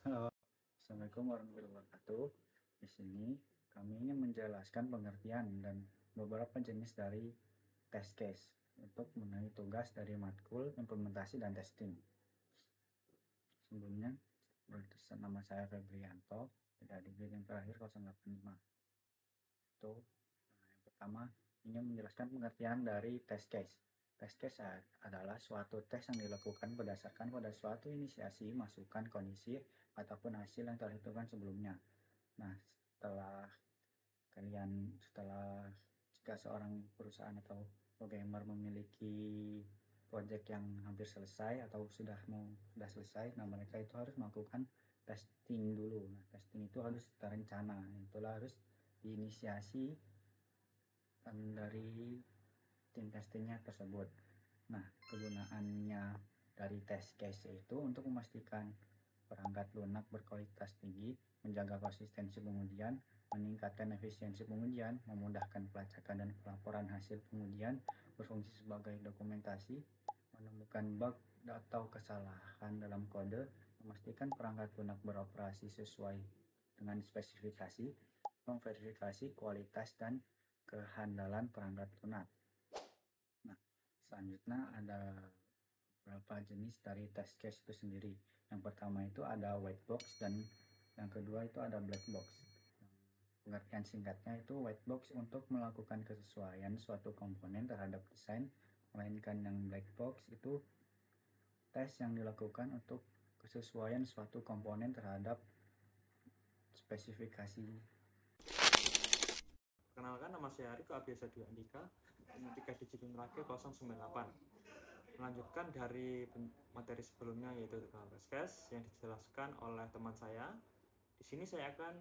Halo, Assalamualaikum warahmatullahi wabarakatuh. Di sini kami ingin menjelaskan pengertian dan beberapa jenis dari test case untuk memenuhi tugas dari matkul implementasi dan testing. Sebelumnya, berkesan nama saya Febrianto dari grade yang terakhir 085. Itu yang pertama ingin menjelaskan pengertian dari test case. Test case adalah suatu tes yang dilakukan berdasarkan pada suatu inisiasi, masukan, kondisi, ataupun hasil yang terhitungkan sebelumnya. Nah, setelah jika seorang perusahaan atau programmer memiliki project yang hampir selesai atau sudah selesai, nah mereka itu harus melakukan testing dulu. Nah, testing itu harus terencana, itulah harus diinisiasi dari tim testingnya tersebut. Nah, kegunaannya dari test case itu untuk memastikan perangkat lunak berkualitas tinggi, menjaga konsistensi pengujian, meningkatkan efisiensi pengujian, memudahkan pelacakan dan pelaporan hasil pengujian, berfungsi sebagai dokumentasi, menemukan bug atau kesalahan dalam kode, memastikan perangkat lunak beroperasi sesuai dengan spesifikasi, memverifikasi kualitas dan kehandalan perangkat lunak. Nah, selanjutnya ada beberapa jenis dari test case itu sendiri. Yang pertama itu ada white box dan yang kedua itu ada black box. Pengertian singkatnya itu white box untuk melakukan kesesuaian suatu komponen terhadap desain, melainkan yang black box itu tes yang dilakukan untuk kesesuaian suatu komponen terhadap spesifikasi. Perkenalkan, nama saya Ariko Abiasa Dwi Andika, nomor 3 digit terakhir 098. Melanjutkan dari materi sebelumnya yaitu tentang test case yang dijelaskan oleh teman saya. Di sini saya akan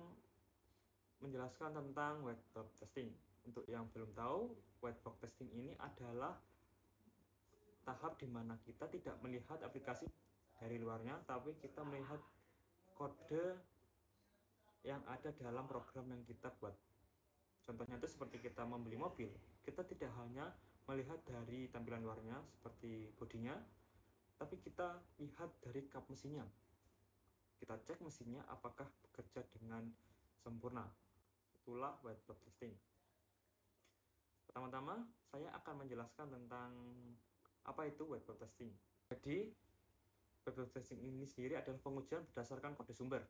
menjelaskan tentang white box testing. Untuk yang belum tahu, white box testing ini adalah tahap di mana kita tidak melihat aplikasi dari luarnya, tapi kita melihat kode yang ada dalam program yang kita buat. Contohnya itu seperti kita membeli mobil, kita tidak hanya melihat dari tampilan luarnya seperti bodinya, tapi kita lihat dari kap mesinnya. Kita cek mesinnya apakah bekerja dengan sempurna. Itulah white box testing. Pertama-tama, saya akan menjelaskan tentang apa itu white box testing. Jadi, white box testing ini sendiri adalah pengujian berdasarkan kode sumber.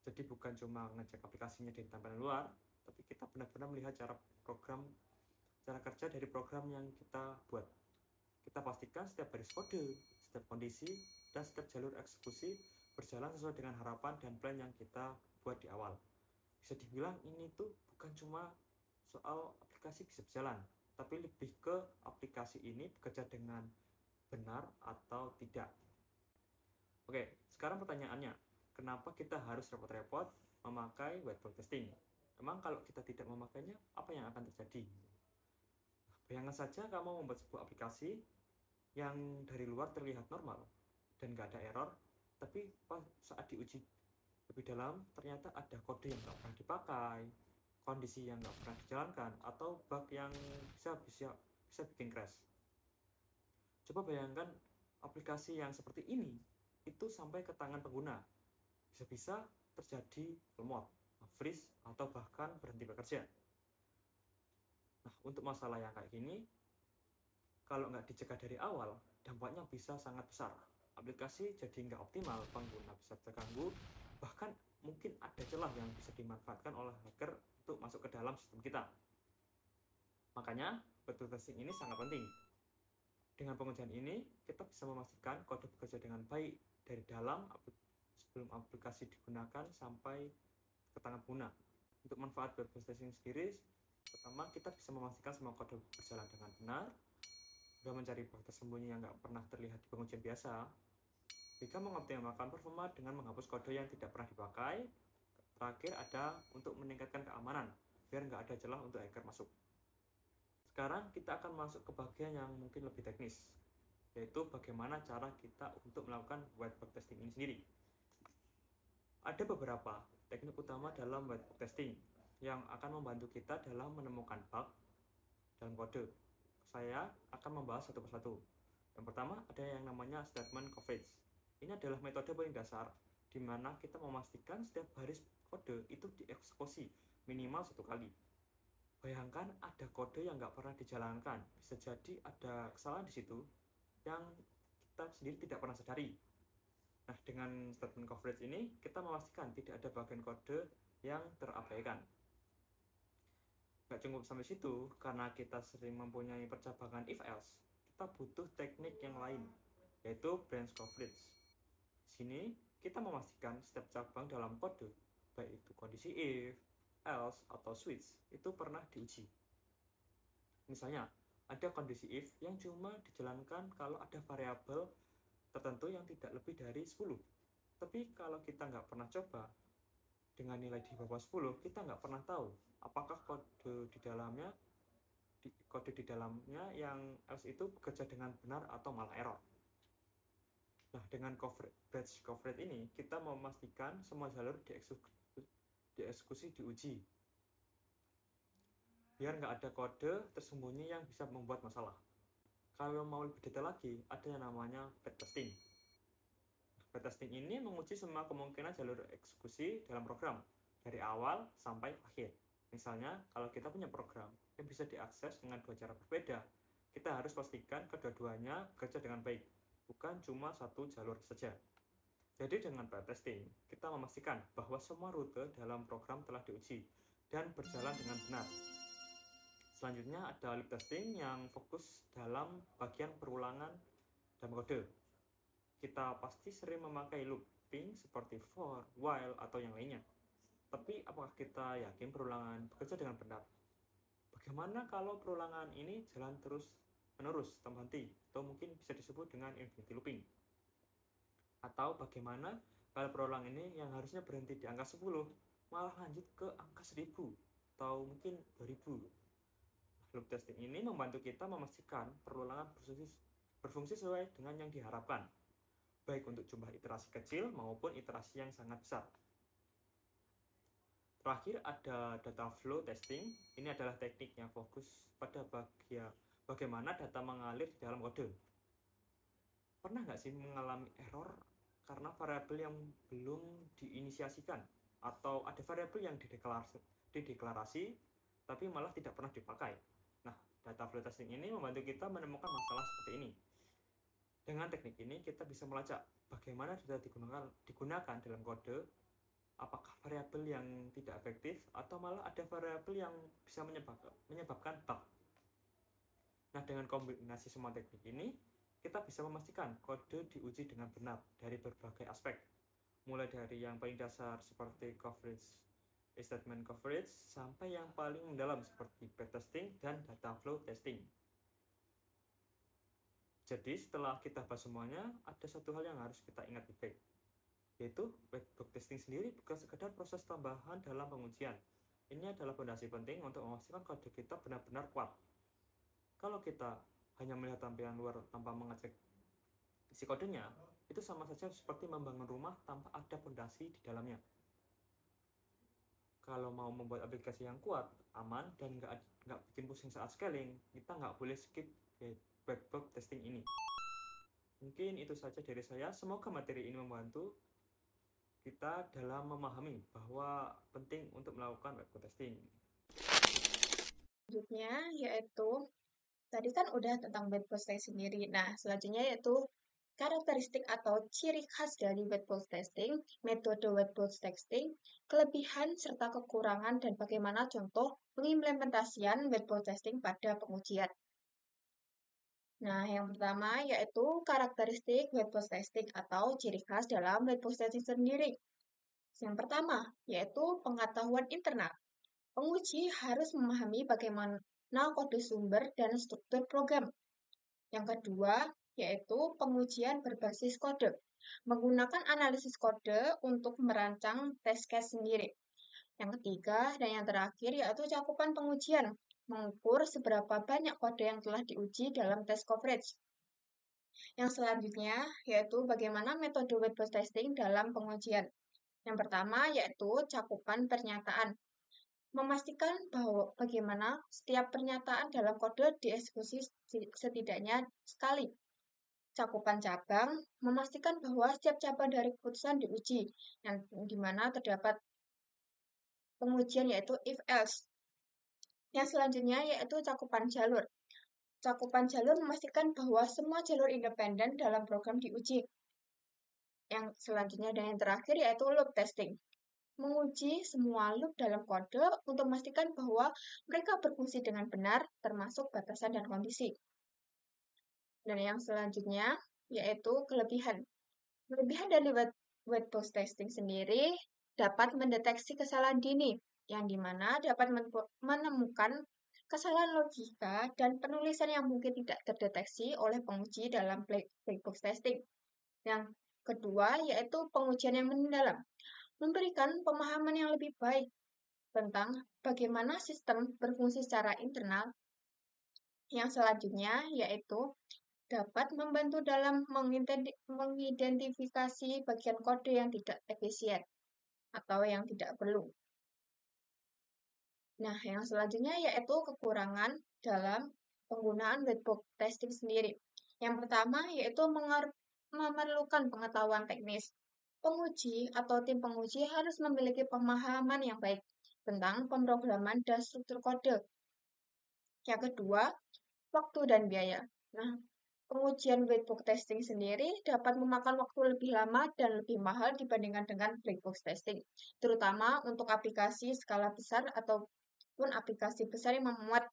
Jadi bukan cuma ngecek aplikasinya dari tampilan luar, tapi kita benar-benar melihat cara kerja dari program yang kita buat. Kita pastikan setiap baris kode, setiap kondisi, dan setiap jalur eksekusi berjalan sesuai dengan harapan dan plan yang kita buat di awal. Bisa dibilang ini tuh bukan cuma soal aplikasi bisa berjalan, tapi lebih ke aplikasi ini bekerja dengan benar atau tidak. Oke, sekarang pertanyaannya, kenapa kita harus repot-repot memakai white box testing? Emang kalau kita tidak memakainya, apa yang akan terjadi? Bayangkan saja kamu membuat sebuah aplikasi yang dari luar terlihat normal dan nggak ada error, tapi pas saat diuji lebih dalam ternyata ada kode yang nggak pernah dipakai, kondisi yang nggak pernah dijalankan, atau bug yang bisa bikin crash. Coba bayangkan aplikasi yang seperti ini itu sampai ke tangan pengguna, bisa-bisa terjadi lemot, freeze, atau bahkan berhenti bekerja. Nah, untuk masalah yang kayak gini, kalau nggak dicegah dari awal, dampaknya bisa sangat besar. Aplikasi jadi nggak optimal, pengguna bisa terganggu, bahkan mungkin ada celah yang bisa dimanfaatkan oleh hacker untuk masuk ke dalam sistem kita. Makanya, white box testing ini sangat penting. Dengan pengujian ini, kita bisa memastikan kode bekerja dengan baik dari dalam sebelum aplikasi digunakan sampai ke tangan pengguna. Untuk manfaat white box testing sendiri, pertama kita bisa memastikan semua kode berjalan dengan benar, juga mencari bug tersembunyi yang nggak pernah terlihat di pengujian biasa, jika mengoptimalkan performa dengan menghapus kode yang tidak pernah dipakai. Terakhir ada untuk meningkatkan keamanan, biar nggak ada celah untuk hacker masuk. Sekarang kita akan masuk ke bagian yang mungkin lebih teknis, yaitu bagaimana cara kita untuk melakukan white box testing ini sendiri. Ada beberapa teknik utama dalam white box testing yang akan membantu kita dalam menemukan bug dalam kode. Saya akan membahas satu persatu. Yang pertama ada yang namanya statement coverage. Ini adalah metode paling dasar di mana kita memastikan setiap baris kode itu dieksekusi minimal 1 kali. Bayangkan ada kode yang nggak pernah dijalankan, bisa jadi ada kesalahan di situ yang kita sendiri tidak pernah sadari. Nah, dengan statement coverage ini, kita memastikan tidak ada bagian kode yang terabaikan. Nggak cukup sampai situ, karena kita sering mempunyai percabangan if-else, kita butuh teknik yang lain, yaitu branch coverage. Di sini, kita memastikan setiap cabang dalam kode, baik itu kondisi if, else, atau switch, itu pernah diuji. Misalnya, ada kondisi if yang cuma dijalankan kalau ada variabel tertentu yang tidak lebih dari 10. Tapi kalau kita nggak pernah coba, dengan nilai di bawah 10, kita nggak pernah tahu apakah kode di dalamnya yang else itu bekerja dengan benar atau malah error. Nah, dengan branch coverage ini, kita memastikan semua jalur dieksekusi diuji, biar nggak ada kode tersembunyi yang bisa membuat masalah. Kalau mau lebih detail lagi, ada yang namanya backtesting. Backtesting ini menguji semua kemungkinan jalur eksekusi dalam program, dari awal sampai akhir. Misalnya, kalau kita punya program yang bisa diakses dengan 2 cara berbeda, kita harus pastikan kedua-duanya bekerja dengan baik, bukan cuma satu jalur saja. Jadi dengan backtesting, kita memastikan bahwa semua rute dalam program telah diuji dan berjalan dengan benar. Selanjutnya ada loop testing yang fokus dalam bagian perulangan dalam kode. Kita pasti sering memakai looping seperti for, while, atau yang lainnya. Tapi apakah kita yakin perulangan bekerja dengan benar? Bagaimana kalau perulangan ini jalan terus-menerus tanpa henti, atau mungkin bisa disebut dengan infinity looping? Atau bagaimana kalau perulangan ini yang harusnya berhenti di angka 10, malah lanjut ke angka 1000, atau mungkin 2000? Loop testing ini membantu kita memastikan perulangan berfungsi sesuai dengan yang diharapkan, baik untuk jumlah iterasi kecil maupun iterasi yang sangat besar. Terakhir ada data flow testing. Ini adalah teknik yang fokus pada bagaimana data mengalir di dalam kode. Pernah nggak sih mengalami error karena variabel yang belum diinisiasikan, atau ada variabel yang dideklarasi tapi malah tidak pernah dipakai? Nah, data flow testing ini membantu kita menemukan masalah seperti ini. Dengan teknik ini, kita bisa melacak bagaimana data digunakan dalam kode, apakah variabel yang tidak efektif, atau malah ada variabel yang bisa menyebabkan bug. Nah, dengan kombinasi semua teknik ini, kita bisa memastikan kode diuji dengan benar dari berbagai aspek, mulai dari yang paling dasar seperti coverage, statement coverage, sampai yang paling mendalam seperti backtesting dan data flow testing. Jadi setelah kita bahas semuanya, ada satu hal yang harus kita ingat baik, yaitu whitebox testing sendiri bukan sekedar proses tambahan dalam pengujian. Ini adalah fondasi penting untuk memastikan kode kita benar-benar kuat. Kalau kita hanya melihat tampilan luar tanpa mengecek isi kodenya, itu sama saja seperti membangun rumah tanpa ada fondasi di dalamnya. Kalau mau membuat aplikasi yang kuat, aman, dan nggak bikin pusing saat scaling, kita nggak boleh skip whitebox testing ini. Mungkin itu saja dari saya. Semoga materi ini membantu kita dalam memahami bahwa penting untuk melakukan whitebox testing. Selanjutnya yaitu, tadi kan udah tentang whitebox testing sendiri. Nah, selanjutnya yaitu karakteristik atau ciri khas dari whitebox testing, metode whitebox testing, kelebihan serta kekurangan, dan bagaimana contoh pengimplementasian whitebox testing pada pengujian. Nah, yang pertama yaitu karakteristik whitebox testing atau ciri khas dalam whitebox testing sendiri. Yang pertama yaitu pengetahuan internal. Penguji harus memahami bagaimana kode sumber dan struktur program. Yang kedua yaitu pengujian berbasis kode, menggunakan analisis kode untuk merancang test case sendiri. Yang ketiga dan yang terakhir yaitu cakupan pengujian, mengukur seberapa banyak kode yang telah diuji dalam test coverage. Yang selanjutnya yaitu bagaimana metode whitebox testing dalam pengujian. Yang pertama yaitu cakupan pernyataan, memastikan bahwa bagaimana setiap pernyataan dalam kode dieksekusi setidaknya sekali. cakupan cabang, memastikan bahwa setiap cabang dari keputusan diuji, yang dimana terdapat pengujian yaitu if else. Yang selanjutnya yaitu cakupan jalur. Cakupan jalur memastikan bahwa semua jalur independen dalam program diuji. Yang selanjutnya dan yang terakhir yaitu loop testing. Menguji semua loop dalam kode untuk memastikan bahwa mereka berfungsi dengan benar, termasuk batasan dan kondisi. Dan yang selanjutnya yaitu kelebihan. Kelebihan dari white box testing sendiri dapat mendeteksi kesalahan dini, yang dimana dapat menemukan kesalahan logika dan penulisan yang mungkin tidak terdeteksi oleh penguji dalam black box testing. Yang kedua yaitu pengujian yang mendalam, memberikan pemahaman yang lebih baik tentang bagaimana sistem berfungsi secara internal. Yang selanjutnya yaitu dapat membantu dalam mengidentifikasi bagian kode yang tidak efisien atau yang tidak perlu. Nah, yang selanjutnya yaitu kekurangan dalam penggunaan white box testing sendiri. Yang pertama yaitu memerlukan pengetahuan teknis. Penguji atau tim penguji harus memiliki pemahaman yang baik tentang pemrograman dan struktur kode. Yang kedua, waktu dan biaya. Nah, pengujian white box testing sendiri dapat memakan waktu lebih lama dan lebih mahal dibandingkan dengan black box testing, terutama untuk aplikasi skala besar ataupun aplikasi besar yang memuat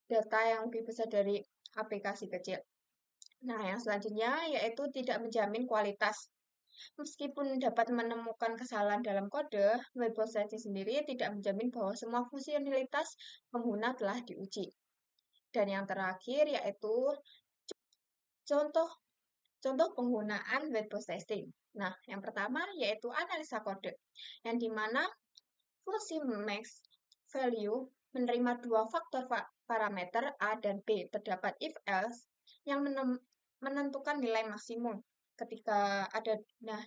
data yang lebih besar dari aplikasi kecil. Nah, yang selanjutnya yaitu tidak menjamin kualitas. Meskipun dapat menemukan kesalahan dalam kode, white box testing sendiri tidak menjamin bahwa semua fungsionalitas pengguna telah diuji. Dan yang terakhir yaitu contoh penggunaan white box testing. Nah, yang pertama yaitu analisa kode, yang dimana fungsi max value menerima dua faktor parameter A dan B. Terdapat if else yang menentukan nilai maksimum. Ketika ada,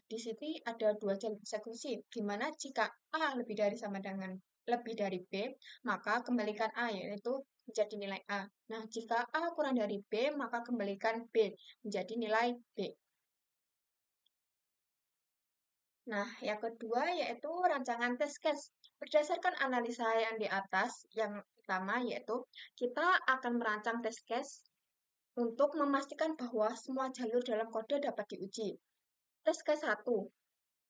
di sini ada dua jalur eksekusi, di mana jika A lebih dari B, maka kembalikan A, yaitu menjadi nilai A. Nah, jika A kurang dari B, maka kembalikan B menjadi nilai B. Nah, yang kedua yaitu rancangan test case. Berdasarkan analisa yang di atas, yang pertama yaitu kita akan merancang test case untuk memastikan bahwa semua jalur dalam kode dapat diuji. Test case 1,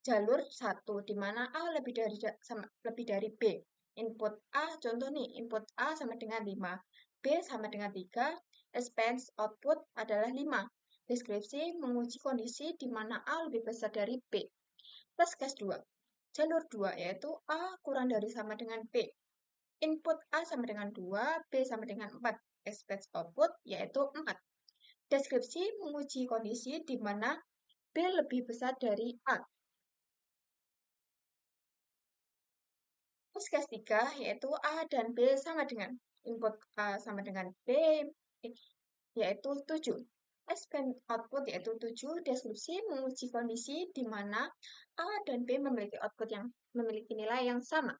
jalur 1, di mana A lebih dari B. Input A, contoh nih, input A sama dengan 5, B sama dengan 3, expense output adalah 5. Deskripsi menguji kondisi di mana A lebih besar dari B. Test case 2, jalur 2, yaitu A kurang dari sama dengan B. Input A sama dengan 2, B sama dengan 4. Expense output yaitu 4. Deskripsi menguji kondisi di mana B lebih besar dari A. Test case 3 yaitu A dan B sama dengan input A sama dengan B yaitu 7. Expense output yaitu 7. Deskripsi menguji kondisi di mana A dan B memiliki output yang memiliki nilai yang sama.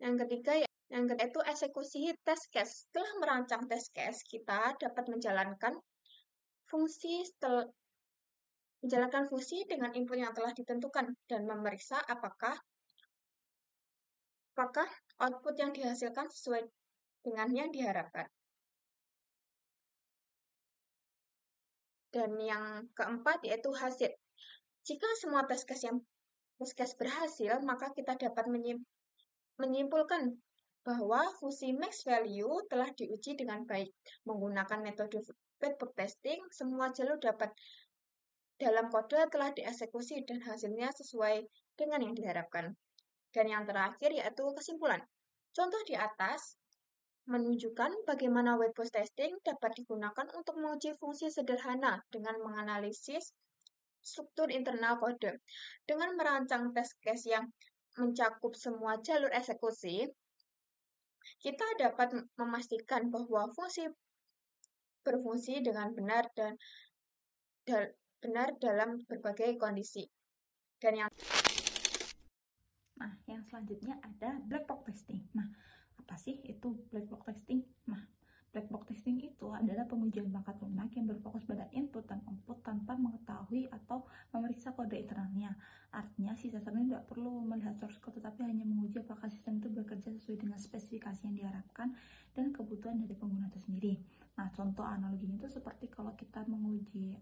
Yang ketiga yaitu eksekusi test case. Setelah merancang test case, kita dapat menjalankan fungsi dengan input yang telah ditentukan dan memeriksa apakah output yang dihasilkan sesuai dengan yang diharapkan. Dan yang keempat yaitu hasil. Jika semua test case berhasil, maka kita dapat menyimpulkan bahwa fungsi max value telah diuji dengan baik. Menggunakan metode white box testing, semua jalur dalam kode telah dieksekusi dan hasilnya sesuai dengan yang diharapkan. Dan yang terakhir yaitu kesimpulan. Contoh di atas menunjukkan bagaimana white box testing dapat digunakan untuk menguji fungsi sederhana dengan menganalisis struktur internal kode. Dengan merancang test case yang mencakup semua jalur eksekusi, kita dapat memastikan bahwa fungsi berfungsi dengan benar dalam berbagai kondisi. Yang selanjutnya ada black box testing. Nah, apa sih itu black box testing? Nah, Black box testing itu adalah pengujian perangkat lunak yang berfokus pada input dan output tanpa mengetahui atau memeriksa kode internalnya. Artinya, si tester ini tidak perlu melihat source code, tetapi hanya menguji apakah sistem itu bekerja sesuai dengan spesifikasi yang diharapkan dan kebutuhan dari pengguna itu sendiri. Nah, contoh analoginya itu seperti kalau kita menguji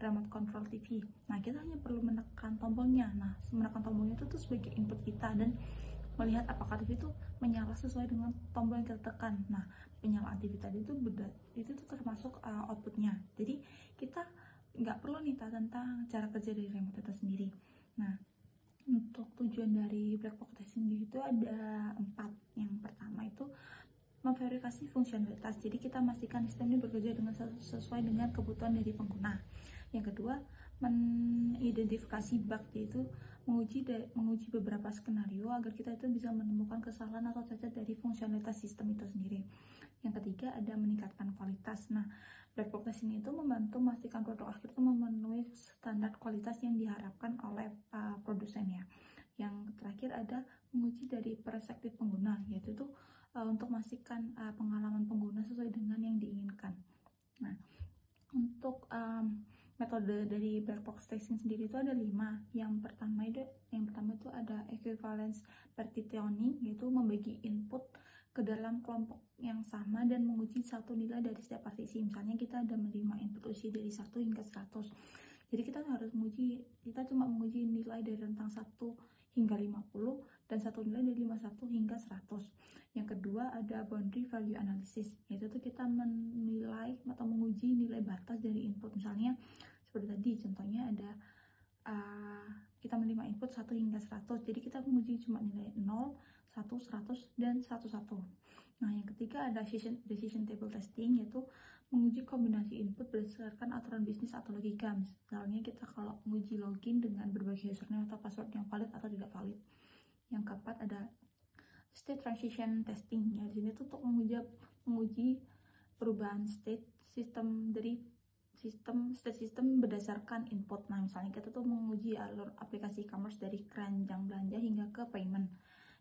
remote control TV. Nah, kita hanya perlu menekan tombolnya. Nah, menekan tombolnya itu tuh sebagai input kita dan melihat apakah TV itu menyala sesuai dengan tombol yang kita tekan. Nah, penyalaan TV tadi itu tuh termasuk outputnya. Jadi kita nggak perlu nih tentang cara kerja dari remote itu sendiri. Nah, untuk tujuan dari black box testing itu ada 4. Yang pertama itu memverifikasi fungsionalitas. Jadi kita memastikan sistem ini bekerja dengan sesuai dengan kebutuhan dari pengguna. Yang kedua, mengidentifikasi bug, yaitu menguji beberapa skenario agar kita itu bisa menemukan kesalahan atau cacat dari fungsionalitas sistem itu sendiri. Yang ketiga, ada meningkatkan kualitas. Nah, black box testing itu membantu memastikan produk akhir itu memenuhi standar kualitas yang diharapkan oleh produsen ya. Yang terakhir ada menguji dari perspektif pengguna, yaitu tuh untuk memastikan pengalaman pengguna sesuai dengan yang diinginkan. Nah, untuk metode dari black box testing sendiri itu ada 5. Yang pertama itu ada equivalence partitioning, yaitu membagi input ke dalam kelompok yang sama dan menguji satu nilai dari setiap partisi. Misalnya kita ada menerima input usia dari 1 hingga 100. Jadi kita cuma menguji nilai dari rentang 1 hingga 50 dan satu nilai dari 51 hingga 100. Yang kedua ada boundary value analysis, yaitu kita menilai atau menguji nilai batas dari input. Misalnya seperti tadi contohnya ada kita menerima input 1 hingga 100, jadi kita menguji cuma nilai 0, 1, 100, dan 11. Nah, yang ketiga ada decision table testing, yaitu menguji kombinasi input berdasarkan aturan bisnis atau logika. Misalnya kita kalau menguji login dengan berbagai username atau password yang valid atau tidak valid. Yang keempat ada state transition testing, ya di sini tuh untuk menguji perubahan state system berdasarkan input. Nah, misalnya kita tuh menguji alur aplikasi e-commerce dari keranjang belanja hingga ke payment.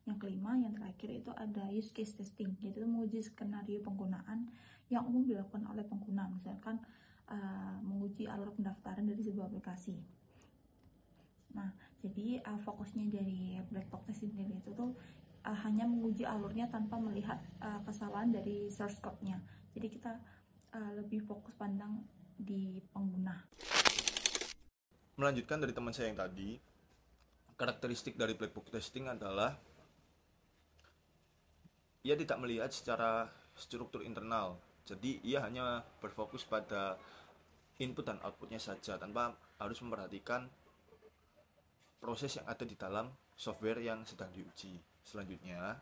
Yang kelima, yang terakhir itu ada use case testing, yaitu menguji skenario penggunaan yang umum dilakukan oleh pengguna, misalkan menguji alur pendaftaran dari sebuah aplikasi. Nah, jadi fokusnya dari black box testing sendiri itu tuh hanya menguji alurnya tanpa melihat kesalahan dari source code-nya. Jadi kita lebih fokus pandang di pengguna. Melanjutkan dari teman saya yang tadi, karakteristik dari black box testing adalah ia tidak melihat secara struktur internal. Jadi ia hanya berfokus pada input dan outputnya saja tanpa harus memperhatikan proses yang ada di dalam software yang sedang diuji. Selanjutnya,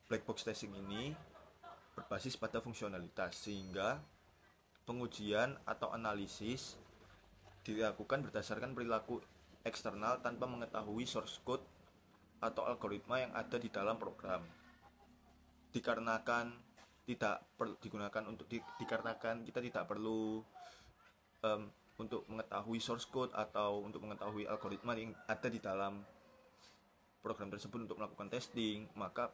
black box testing ini berbasis pada fungsionalitas, sehingga pengujian atau analisis dilakukan berdasarkan perilaku eksternal tanpa mengetahui source code atau algoritma yang ada di dalam program. Dikarenakan kita tidak perlu untuk mengetahui source code atau untuk mengetahui algoritma yang ada di dalam program tersebut untuk melakukan testing, maka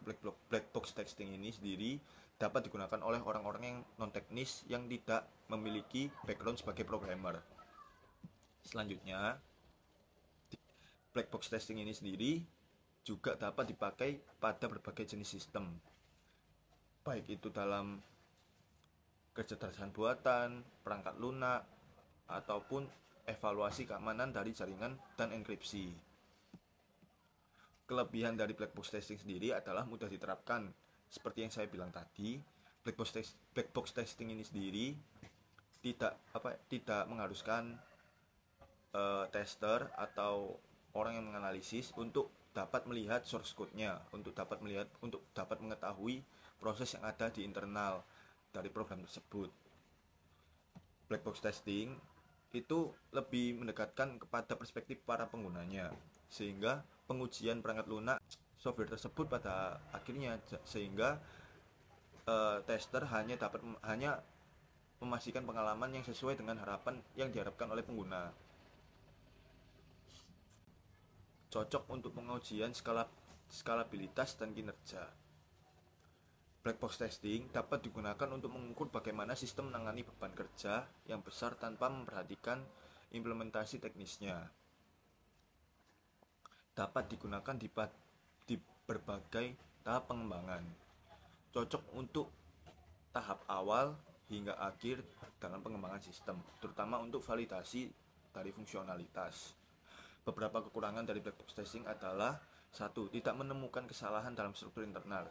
black box testing ini sendiri dapat digunakan oleh orang-orang yang non teknis yang tidak memiliki background sebagai programmer. Selanjutnya, black box testing ini sendiri juga dapat dipakai pada berbagai jenis sistem, baik itu dalam kecerdasan buatan, perangkat lunak, ataupun evaluasi keamanan dari jaringan dan enkripsi. Kelebihan dari black box testing sendiri adalah mudah diterapkan. Seperti yang saya bilang tadi, black box testing ini sendiri tidak mengharuskan tester atau orang yang menganalisis untuk dapat melihat source code-nya, untuk dapat mengetahui proses yang ada di internal dari program tersebut. Black box testing itu lebih mendekatkan kepada perspektif para penggunanya, sehingga pengujian perangkat lunak software tersebut pada akhirnya, sehingga tester hanya memastikan pengalaman yang sesuai dengan harapan yang diharapkan oleh pengguna. Cocok untuk pengujian skalabilitas dan kinerja. Black box testing dapat digunakan untuk mengukur bagaimana sistem menangani beban kerja yang besar tanpa memperhatikan implementasi teknisnya. Dapat digunakan di berbagai tahap pengembangan, cocok untuk tahap awal hingga akhir dalam pengembangan sistem, terutama untuk validasi dari fungsionalitas. Beberapa kekurangan dari black box testing adalah: 1. Tidak menemukan kesalahan dalam struktur internal.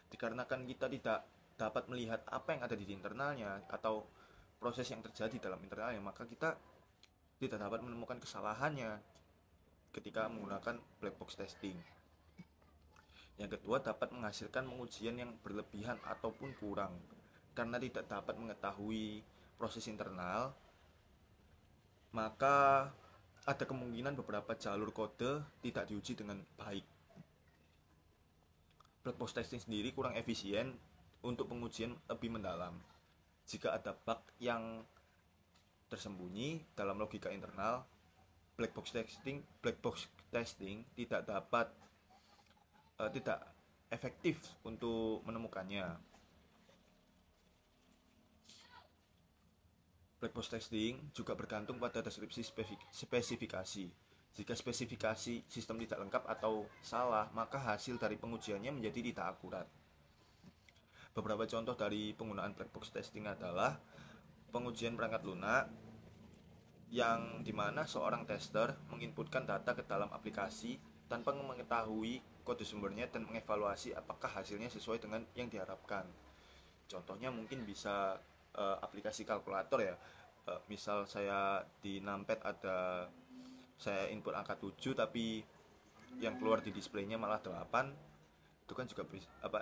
Dikarenakan kita tidak dapat melihat apa yang ada di internalnya atau proses yang terjadi dalam internalnya, maka kita tidak dapat menemukan kesalahannya ketika menggunakan black box testing. Yang kedua, dapat menghasilkan pengujian yang berlebihan ataupun kurang. Karena tidak dapat mengetahui proses internal, maka ada kemungkinan beberapa jalur kode tidak diuji dengan baik. Black box testing sendiri kurang efisien untuk pengujian lebih mendalam. Jika ada bug yang tersembunyi dalam logika internal, black box testing tidak efektif untuk menemukannya. Black box testing juga bergantung pada deskripsi spesifikasi. Jika spesifikasi sistem tidak lengkap atau salah, maka hasil dari pengujiannya menjadi tidak akurat. Beberapa contoh dari penggunaan black box testing adalah pengujian perangkat lunak, yang dimana seorang tester menginputkan data ke dalam aplikasi tanpa mengetahui kode sumbernya dan mengevaluasi apakah hasilnya sesuai dengan yang diharapkan. Contohnya mungkin bisa aplikasi kalkulator ya. Misal saya di numpad saya input angka 7 tapi yang keluar di displaynya malah 8, itu kan juga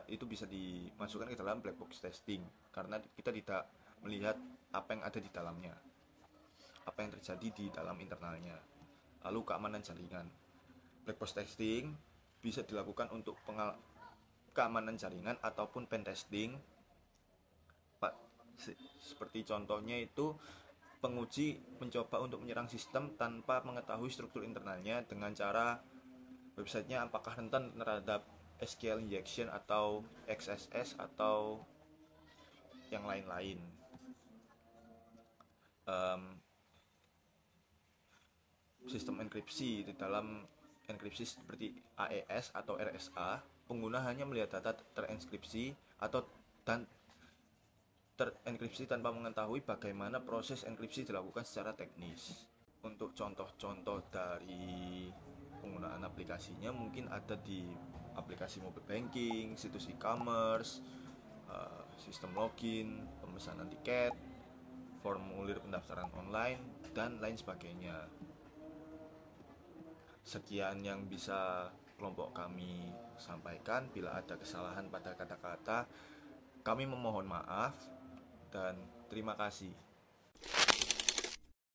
itu bisa dimasukkan ke dalam black box testing karena kita tidak melihat apa yang ada di dalamnya, apa yang terjadi di dalam internalnya. Lalu keamanan jaringan. Black box testing bisa dilakukan untuk keamanan jaringan ataupun pen testing. Seperti contohnya itu, penguji mencoba untuk menyerang sistem tanpa mengetahui struktur internalnya dengan cara websitenya apakah rentan terhadap SQL injection atau XSS atau yang lain-lain. Sistem enkripsi. Di dalam enkripsi seperti AES atau RSA, pengguna hanya melihat data terenkripsi terenkripsi tanpa mengetahui bagaimana proses enkripsi dilakukan secara teknis. Untuk contoh-contoh dari penggunaan aplikasinya mungkin ada di aplikasi mobile banking, situs e-commerce, sistem login, pemesanan tiket, formulir pendaftaran online, dan lain sebagainya. Sekian yang bisa kelompok kami sampaikan. Bila ada kesalahan pada kata-kata, kami memohon maaf dan terima kasih.